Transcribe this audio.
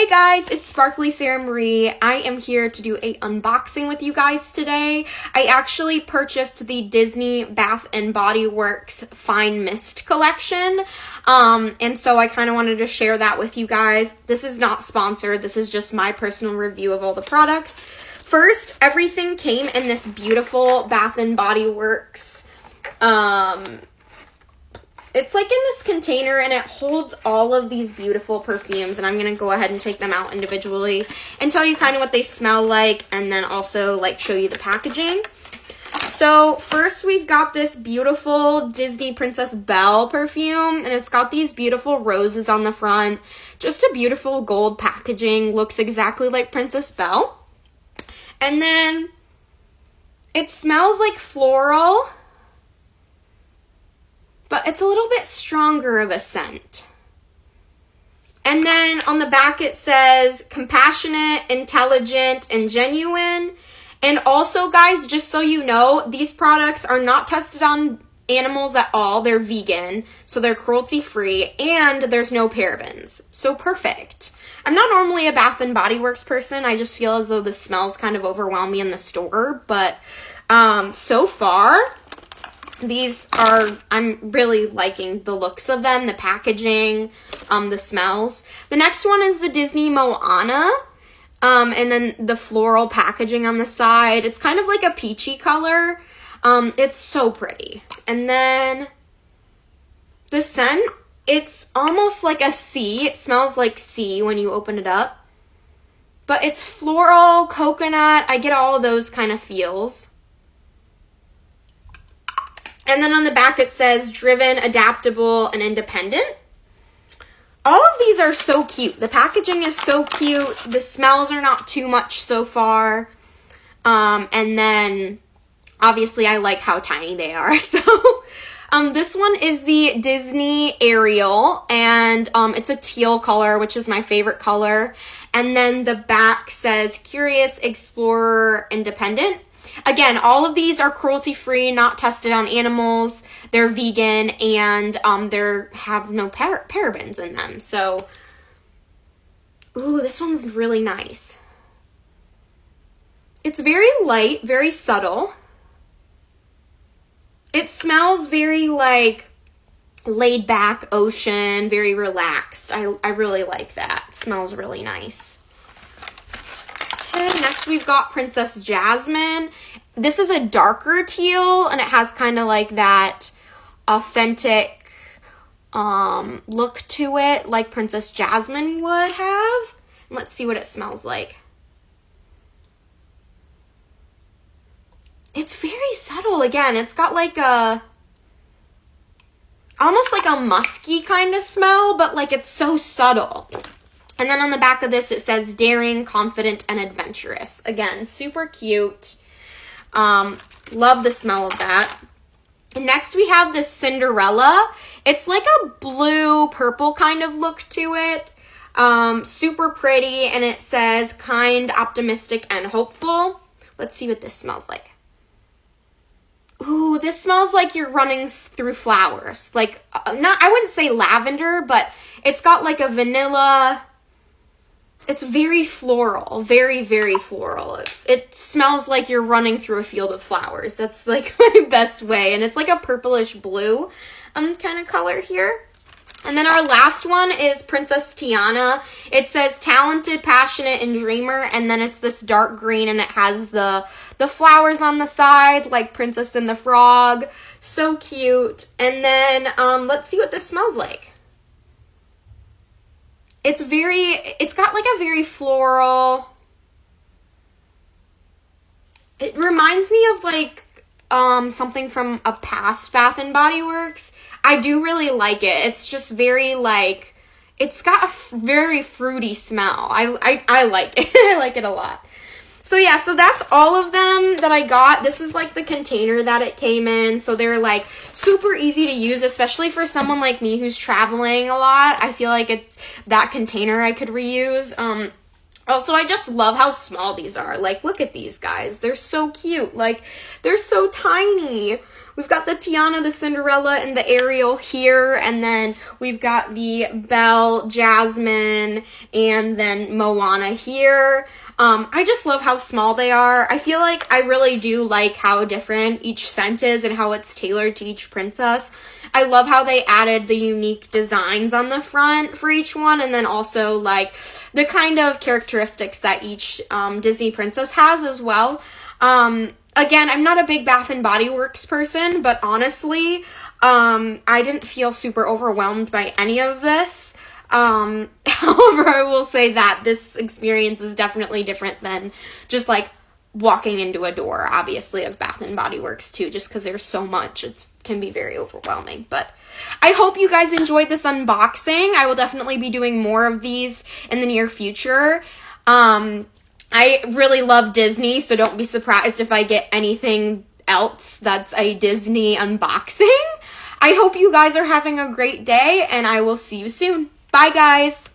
Hey guys, it's Sparkly Sarah Marie. I am here to do a unboxing with you guys today. I actually purchased the Disney Bath and Body Works Fine Mist collection. And so I kind of wanted to share that with you guys. This is not sponsored. This is just my personal review of all the products. First, everything came in this beautiful Bath and Body Works it's like in this container, and it holds all of these beautiful perfumes, and I'm going to go ahead and take them out individually and tell you kind of what they smell like, and then also like show you the packaging. So first we've got this beautiful Disney Princess Belle perfume, and it's got these beautiful roses on the front. Just a beautiful gold packaging, looks exactly like Princess Belle. And then it smells like floral, but it's a little bit stronger of a scent. And then on the back it says compassionate, intelligent, and genuine. And also, guys, just so you know, these products are not tested on animals at all. They're vegan, so they're cruelty-free, and there's no parabens. So perfect. I'm not normally a Bath and Body Works person. I just feel as though the smells kind of overwhelm me in the store. But so far, I'm really liking the looks of them, the packaging, the smells. The next one is the Disney Moana, and then the floral packaging on the side. It's kind of like a peachy color. It's so pretty. And then the scent, it's almost like a sea. It smells like sea when you open it up. But it's floral, coconut. I get all of those kind of feels. And then on the back it says driven, adaptable, and independent. All of these are so cute. The packaging is so cute. The smells are not too much so far. And then obviously I like how tiny they are. So this one is the Disney Ariel, and it's a teal color, which is my favorite color. And then the back says curious, explorer, independent. Again, all of these are cruelty-free, not tested on animals. They're vegan, and they have no parabens in them. So, ooh, this one's really nice. It's very light, very subtle. It smells very, like, laid-back ocean, very relaxed. I really like that. It smells really nice. Okay, next we've got Princess Jasmine. This is a darker teal, and it has kind of like that authentic look to it, like Princess Jasmine would have. Let's see what it smells like. It's very subtle. Again, it's got like almost like a musky kind of smell, but like it's so subtle. And then on the back of this, it says daring, confident, and adventurous. Again, super cute. Love the smell of that. And next we have this Cinderella. It's like a blue-purple kind of look to it. Super pretty, and it says kind, optimistic, and hopeful. Let's see what this smells like. Ooh, this smells like you're running through flowers. Like, I wouldn't say lavender, but it's got like a vanilla. It's very floral, very, very floral. It smells like you're running through a field of flowers. That's like my best way. And it's like a purplish blue kind of color here. And then our last one is Princess Tiana. It says talented, passionate, and dreamer. And then it's this dark green, and it has the flowers on the side, like Princess and the Frog. So cute. And then let's see what this smells like. It's got like a very floral, it reminds me of like something from a past Bath and Body Works. I do really like it. It's just very like, it's got a very fruity smell. I like it. I like it a lot. So yeah, so that's all of them that I got. This is like the container that it came in. So they're like super easy to use, especially for someone like me who's traveling a lot. I feel like it's that container I could reuse. Also, I just love how small these are. Like, look at these guys. They're so cute. Like, they're so tiny. we've got the Tiana, the Cinderella, and the Ariel here, and then we've got the Belle, Jasmine, and then Moana here. I just love how small they are. I feel like I really do like how different each scent is and how it's tailored to each princess. I love how they added the unique designs on the front for each one, and then also like the kind of characteristics that each Disney princess has as well. Again, I'm not a big Bath and Body Works person, but honestly, I didn't feel super overwhelmed by any of this. However, I will say that this experience is definitely different than just like walking into a door, obviously, of Bath and Body Works too, just because there's so much. It can be very overwhelming, but I hope you guys enjoyed this unboxing. I will definitely be doing more of these in the near future. I really love Disney, so don't be surprised if I get anything else that's a Disney unboxing. I hope you guys are having a great day, and I will see you soon. Bye, guys!